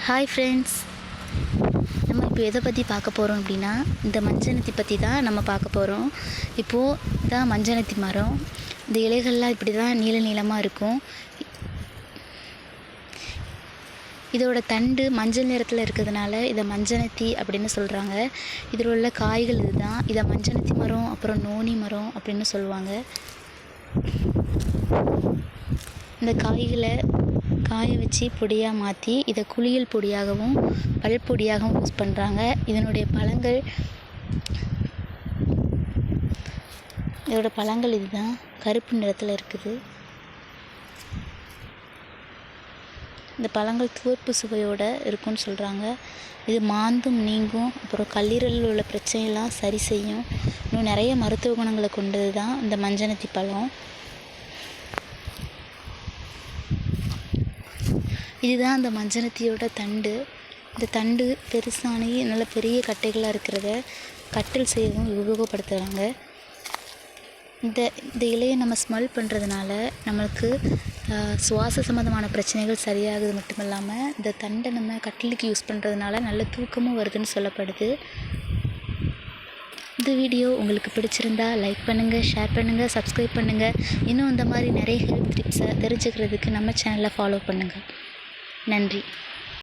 Hi friends, நம்ம இப்போ எதை பற்றி பார்க்க போகிறோம் அப்படின்னா, இந்த மஞ்சனத்தி பற்றி தான் நம்ம பார்க்க போகிறோம். இப்போது இதான் மஞ்சனத்தி மரம். இந்த இலைகள்லாம் இப்படி தான் நீள நீளமாக இருக்கும். இதோட தண்டு மஞ்சள் நிறத்தில் இருக்கிறதுனால இதை மஞ்சனத்தி அப்படின்னு சொல்கிறாங்க. இதில் உள்ள காய்கள் இதுதான். இதை மஞ்சனத்தி மரம், அப்புறம் நோனி மரம் அப்படின்னு சொல்லுவாங்க. இந்த காய்களை காய வச்சு பொடியாக மாற்றி இதை குளியல் பொடியாகவும் பல் பொடியாகவும் யூஸ் பண்ணுறாங்க. இதோட பழங்கள் இதுதான், கருப்பு நிறத்தில் இருக்குது. இந்த பழங்கள் துவர்ப்பு சுவையோடு இருக்குன்னு சொல்கிறாங்க. இது மாந்தும் நீங்கும், அப்புறம் கல்லீரலில் உள்ள பிரச்சனையெல்லாம் சரி செய்யும். இன்னும் நிறைய மருத்துவ குணங்களை கொண்டது தான் இந்த மஞ்சனத்தி பழம். இதுதான் அந்த மஞ்சனத்தியோட தண்டு. இந்த தண்டு பெருசானி நல்ல பெரிய கட்டைகளாக இருக்கிறத கட்டில் செய்யவும் உபயோகப்படுத்துகிறாங்க. இந்த இலையை நம்ம ஸ்மெல் பண்ணுறதுனால நம்மளுக்கு சுவாச சம்மந்தமான பிரச்சனைகள் சரியாகுது மட்டும் இல்லாமல், இந்த தண்டை நம்ம கட்டிலுக்கு யூஸ் பண்ணுறதுனால நல்ல தூக்கமும் வருதுன்னு சொல்லப்படுது. இந்த வீடியோ உங்களுக்கு பிடிச்சிருந்தா லைக் பண்ணுங்கள், ஷேர் பண்ணுங்கள், சப்ஸ்கிரைப் பண்ணுங்கள். இன்னும் இந்த மாதிரி நிறைய ஹெல்த் டிப்ஸை தெரிஞ்சுக்கிறதுக்கு நம்ம சேனலை ஃபாலோ பண்ணுங்கள். நன்றி.